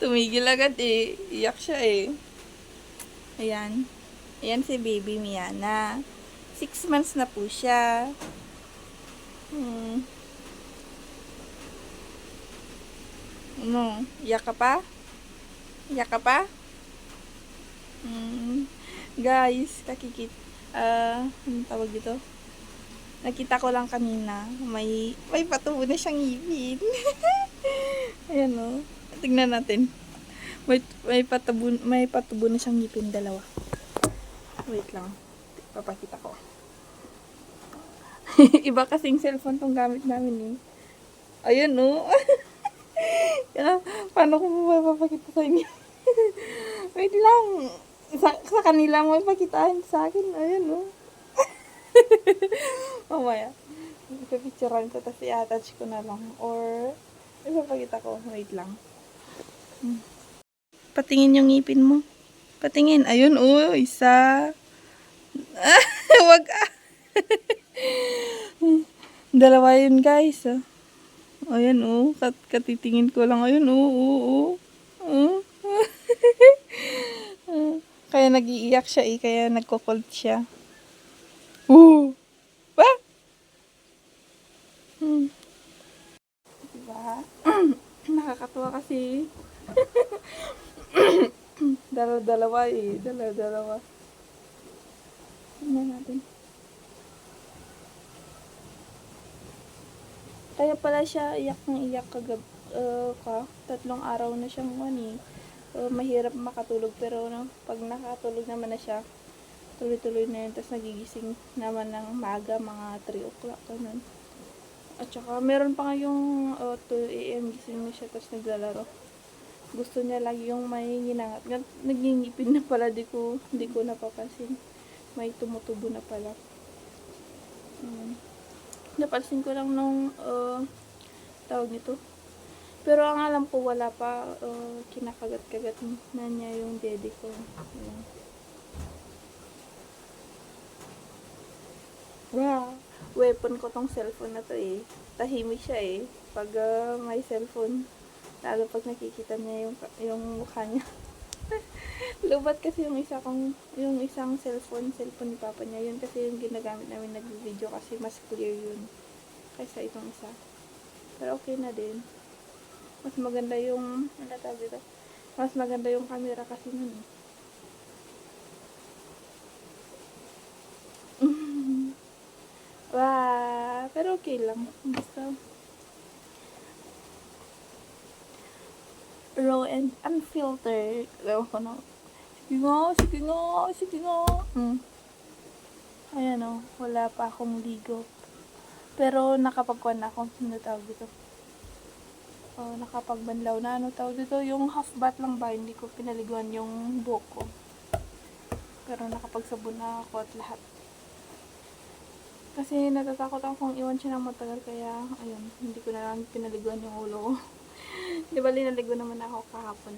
Tumigil agad eh. Iyak siya eh. Ayan. Ayan si baby Miana. 6 months na po siya. Ano? Iyak ka pa? Iyak ka pa? Guys, anong tawag dito? Nakita ko lang kanina, may patubo na siyang ngipin. Ayan o. Tignan natin. May patubo na siyang ngipin, dalawa. Wait lang. Papakita ko. Iba kasing cellphone tong gamit namin eh. Ayan o. Paano ko mapapakita sa inyo? Wait lang. Sa kanila mo ipakitaan sa akin. Ayan o. Mamaya. Ipapicturean ko tapos i-attach ko na lang. Or ipapakita ko. Wait lang. Patingin yung ngipin mo. Patingin. Ayun o. Isa. Wag Dalawa yun guys. Ayan o. Katitingin ko lang. Ayun o. Kaya nag-iiyak siya eh. Kaya nagko-cold siya. Ba? Diba? Nakakatuwa kasi. Dalawa eh. Dalawa. Tingnan natin. Kaya pala siya iyak ng iyak ka. 3 araw na siyang mahirap makatulog. Pero pag nakatulog naman na siya, tuloy-tuloy na yun. Tapos nagigising naman ng maaga, mga 3 o'clock. Ganun. At saka meron pa nga yung 2 AM gising na siya tapos naglalaro. Gusto niya lagi yung may ginangat. Nagingipin na pala, di ko napapansin. May tumutubo na pala. Napansin ko lang nung tawag nito. Pero ang alam ko wala pa, kinakagat-kagat na niya yung daddy ko. Ayan. Wow. Weapon ko tong cellphone na to eh. Tahimik siya eh. Pag may cellphone. Lalo pag nakikita niya yung mukha niya. Lubat kasi yung isang cellphone ni papa niya. Yun kasi yung ginagamit namin nag-video kasi mas clear yun. Kaysa itong isa. Pero okay na din. Mas maganda yung, mas maganda yung camera kasi nun eh. Wow, pero okay lang. Basta raw and unfiltered. Ewan ko na. Sige nga. Ayan o, wala pa akong ligo. Pero nakapagkuhan na ako. Ano tawag dito? Nakapagbanlaw na. Ano tawag dito? Yung half bath lang ba? Hindi ko pinaliguan yung buhok ko. Pero nakapagsabon na ako at lahat. Kasi natatakot ako kung iwan siya ng matagal. Kaya, ayun, hindi ko na lang pinaliguan yung ulo ko. Di ba linaligo naman ako kahapon.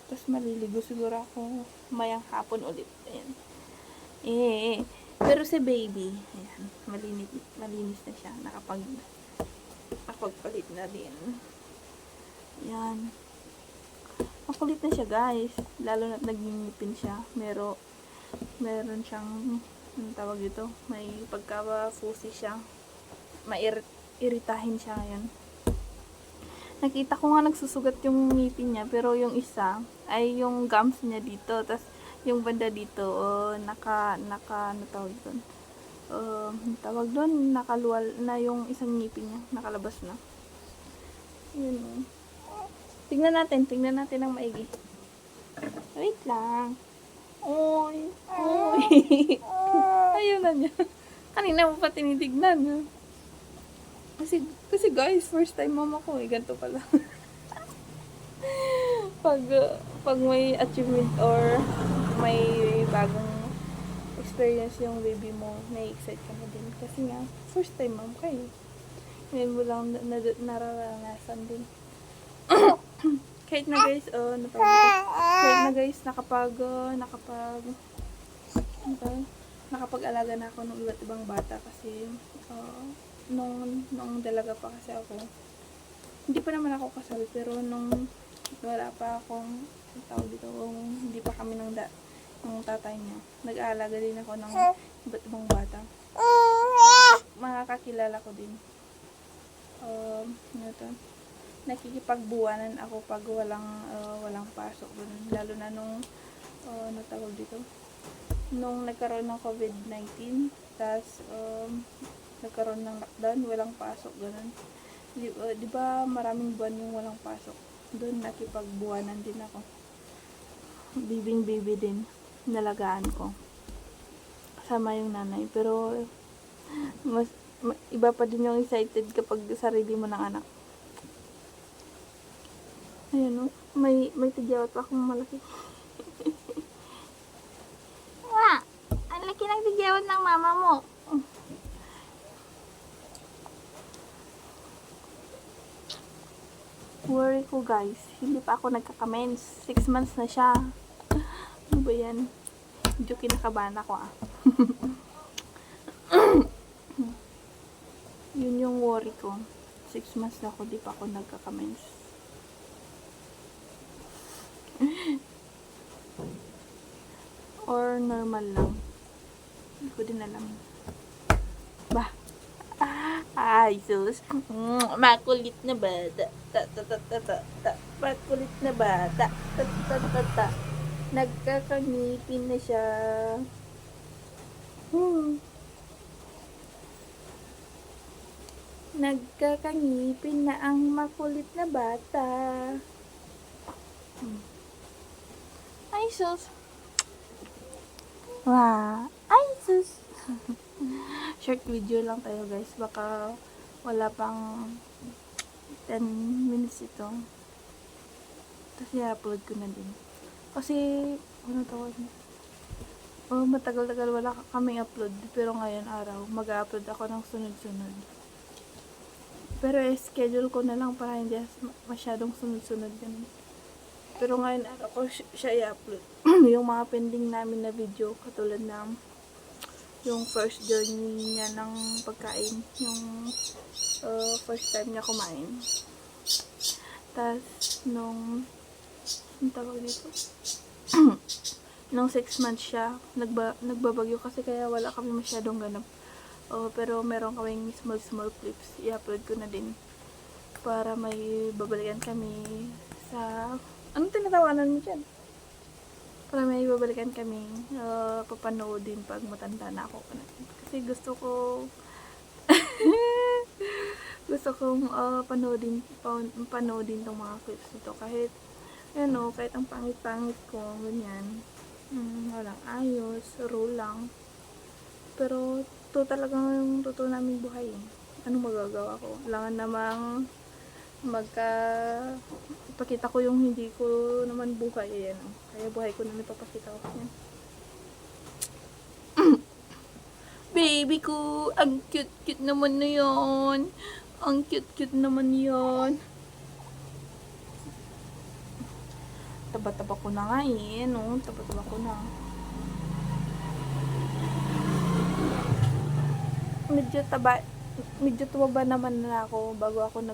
Tapos maliligo siguro ako mayang hapon ulit. Ayan. Pero si baby, ayan, malinis na siya. Nakapagpalit na din. Ayan. Makulit na siya guys. Lalo na nagingipin siya. Meron siyang, anong tawag ito? May pagka-fussy siya. Iritahin siya ngayon. Nakita ko nga nagsusugat yung ngipin niya, pero yung isa ay yung gums niya dito, tas yung banda dito ano tawag doon, nakaluwal na yung isang ngipin niya, nakalabas na. Yun. Tingnan natin ang maigi. Wait lang. Oy. Ayun na niya. Kanina mo pa tinitignan. Kasi guys, first time mama ko ganito pala. pag may achievement or may bagong experience yung baby mo, na-excite ka na din. Kasi nga, first time mom kayo. Ngayon mo lang nararanasan din. Kahit na guys, nakapag-alaga na ako ng iba't ibang bata kasi nung dalaga pa kasi ako, hindi pa naman ako kasal, pero nung wala pa akong, ang tawag dito, hindi pa kami ng tatay niya, nag-aalaga din ako ng iba't ibang bata. Makakakilala ko din. Ano to? Nakikipagbuwanan ako pag walang pasok. Lalo na nung, ano tawag dito? Nung nagkaroon ng COVID-19, tas nagkaroon ng lockdown, walang pasok, ganun. Di ba maraming buwan yung walang pasok? Doon nakipagbuwanan din ako. Bibing-bibi din. Nalagaan ko. Kasama yung nanay. Pero, iba pa din yung excited kapag sarili mo ng anak. Ayan o. May tigyawat pa akong malaki. Wala! Ang laki ng tigyawat ng mama mo. Worry ko guys, hindi pa ako nagka-commence. 6 months na siya. Ano ba yan? Medyo kinakabahan ako ah. Yun yung worry ko. 6 months na ako, di pa ako nagka-commence. Or normal lang. Hindi ko din alam. Bah! Ay, sus. Makulit na bata. Makulit na bata. Nagkakangipin na siya. Nagkakangipin na ang makulit na bata. Ay, sus. Wow. Ay, sus. Short video lang tayo guys, baka wala pang 10 minutes ito, tapos i-upload ko na din kasi ano tawag matagal-tagal wala kaming upload, pero ngayon araw mag-upload ako ng sunod-sunod, pero schedule ko na lang para hindi masyadong sunod-sunod ganun. Pero ngayon araw ko siya i-upload. Yung mga pending namin na video, katulad ng yung first journey niya ng pagkain, yung first time niya kumain. Tapos nung tawag dito nung 6 months siya, nagbabagyo kasi kaya wala kami masyadong ganap. Pero meron kaming small clips, i-upload ko na din para may babalikan kami sa anong tinatawanan mo dyan? Para may babalikan kami papanoodin pag matanda na ako. Kasi gusto ko gusto kong panoodin tong mga clips nito. Kahit ano, kahit ang pangit-pangit ko, ganyan. Walang ayos, raw lang. Pero ito talagang yung totoo naming buhay. Anong magagawa ko? Kailangan namang ipakita ko yung hindi ko naman buhay. Ayan, kaya buhay ko naman ipapakita ko. Yan. Baby ko, ang cute naman na yun. Ang cute naman yun. Taba-taba ko na nga eh, no? Taba-taba ko na. Medyo tumaba naman na ako bago ako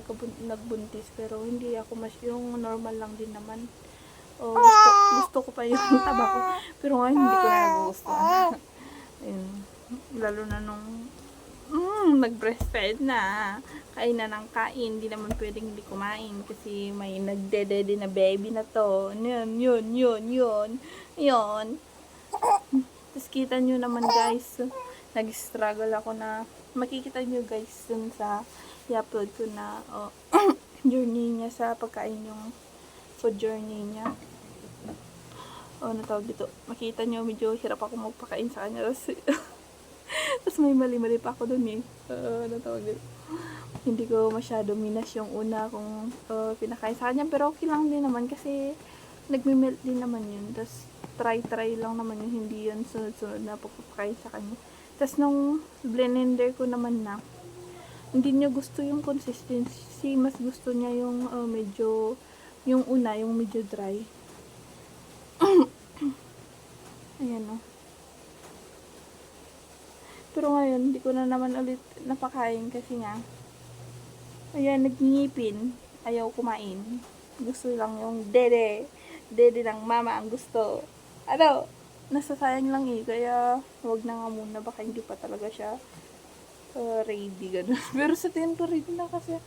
nagbuntis, pero hindi ako yung normal lang din naman. Gusto ko pa yung taba ko, pero ngayon hindi ko na nagugustuhan. Ayun, lalo na nung nag-breastfed na, kain na ng kain, hindi naman pwedeng hindi kumain kasi may nagdedede na baby na to. Yun. Tapos kita nyo naman guys, nag-struggle ako na, makikita nyo guys dun sa i-upload ko na journey niya sa pagkain, yung food journey niya. Natawag dito, makita nyo medyo hirap ako magpakain sa kanya. Tapos may mali-mali pa ako dun eh. Natawag dito, hindi ko masyado minas yung una kung pinakain sa kanya, pero okay lang din naman kasi nagme-melt din naman yun. Tapos try lang naman yun, hindi yun sunod-sunod na pagpapakain sa kanya. Tapos nung blender ko naman na, hindi niya gusto yung consistency, mas gusto niya yung medyo, yung una, yung medyo dry. Ayan o. Pero ngayon, hindi ko na naman ulit napakain kasi nga, ayan, nagngipin. Ayaw kumain. Gusto lang yung dede. Dede ng mama ang gusto. Ano? Nasasayang lang eh. Kaya, wag na nga muna. Baka hindi pa talaga siya ready. Ganun. Pero sa tingin ko ready na kasi.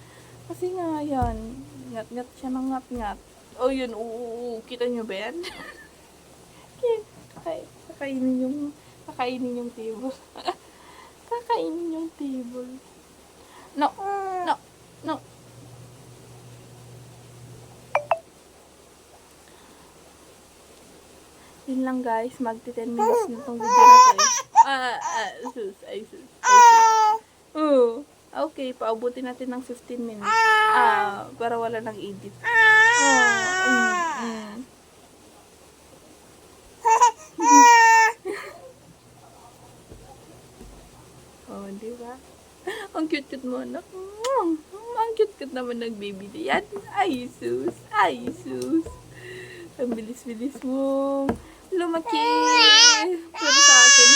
Kasi nga, yan. Ngat-ngat siya ng ngat-ngat. Oh, yun. Oo. Kita nyo ba yan? Kakainin yung table. Kakainin yung table. No. No. No. Yun lang guys, magti 10 minutes na tong video na to eh. Sus. Okay, paubutin natin ng 15 minutes. Para wala nang edit. Di ba? Ang cute-cute mo, anak. Ang cute-cute naman ng baby na yan. Ay, sus. Ang bilis-bilis mo. Lumaki. Pero sa akin,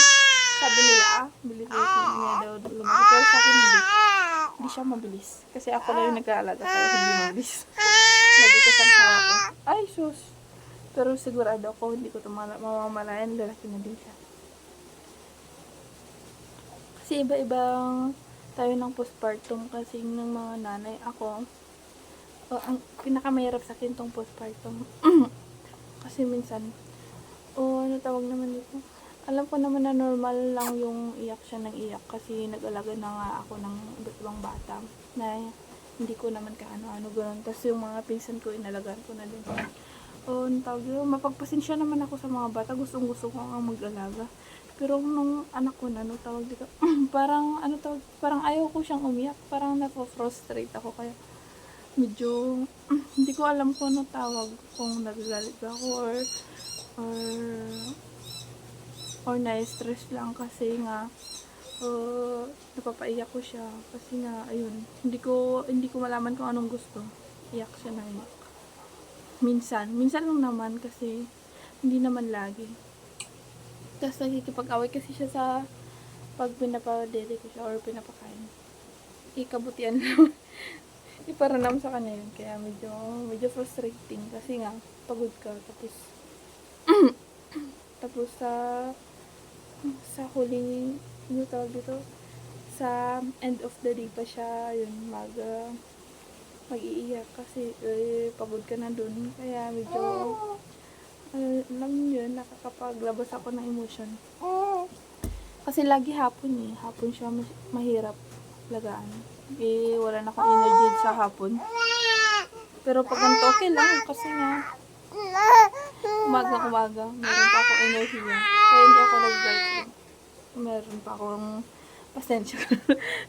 sabi nila, bilis-bilis niya daw lumaki. Pero sa akin, hindi siya mabilis. Kasi ako lang yung nag-aalaga, kaya hindi mabilis. Lagi ko sa hawa ko. Ay, sus. Pero sigurado ako, hindi ko ito mamamalayan. Lalaki na din siya. Kasi iba-ibang tayo ng postpartum kasi ng mga nanay. Ako, ang pinakamahirap sa akin tong postpartum. Kasi minsan, ano tawag naman dito? Alam ko naman na normal lang yung iyak siya ng iyak kasi nag-alaga na nga ako ng iba't ibang bata na hindi ko naman kaano-ano gano'n. Tapos yung mga pinsan ko, inalagaan ko na din. Ano tawag dito? Mapagpasensya naman ako sa mga bata. Gustong-gusto ko nga mag-alaga. Pero nung anak ko na, tawag dito, parang ayaw ko siyang umiyak. Parang napo-frustrate ako kaya medyo hindi ko alam kung ano tawag, kung nagagalit ako or na-stress lang kasi nga napapaiyak ko siya kasi nga ayun, hindi ko malaman kung anong gusto. Iyak siya na iyak. Minsan lang naman kasi hindi naman lagi. Tapos nakikipag-away kasi siya sa pag pinapadede ko siya or pinapakain. Ikabutian lang. Iparanam sa kanya yun. Kaya medyo frustrating. Kasi nga, pagod ka. Tapos sa huling, ano tawag dito? Sa end of the day pa siya, yun, mag-iiyak. Kasi, pagod ka na dun. Kaya medyo, alam yun, nakakapaglabas ako ng emotion. Kasi lagi hapon eh. Hapon siya mahirap lagaan. Wala na akong energy sa hapon. Pero pag ganito, okay lang. Kasi nga, umaga, meron pa akong energy. Kaya hindi ako nag-girlfriend. Meron pa akong pasensya.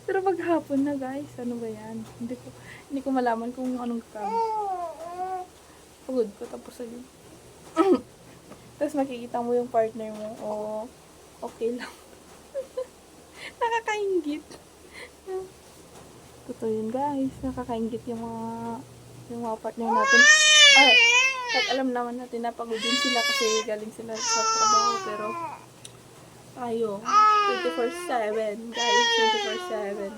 Pero pag hapon na guys, ano ba yan? Hindi ko malaman kung anong gagawin. Pagod ko, tapos ayun. Tapos makikita mo yung partner mo, okay lang. Nakakaingit. Totoo yun guys, nakakaingit yung mga partner natin. At alam naman natin na pagod din sila kasi galing sila sa trabaho, pero tayo 24/7 guys, 24/7.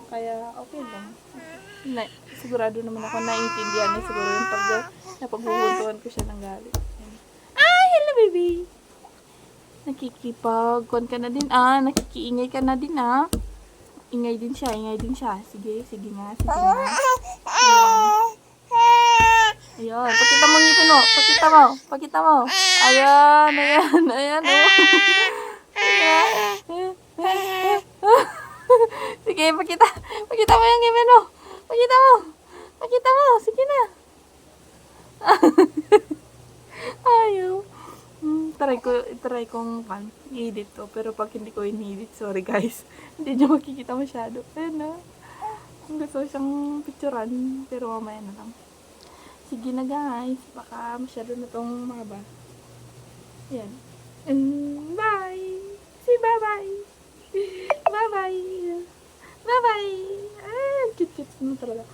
Kaya okay lang. Sigurado naman ako naiintindihan niya siguro yung pag napagbubuntuan ko siya ng galit. Hello baby. Nakikipag-con ka na din nakikiingay ka na din Ingay din siya. Sige nga. Ayan, pakita mo ngipin mo. Pakita mo. Ayan. Sige, pakita mo yung ngipin mo. Pakita mo. Sige na. Ayaw. Try kong i-edit to. Pero pag hindi ko in-edit, sorry guys. Hindi nyo makikita masyado. Ayun na. Gusto siyang picturean. Pero mamaya na lang. Sige na guys. Baka masyado na tong mahaba. Ayan. And bye. Say bye-bye. Bye-bye. Bye-bye. Cute-cute mo talaga.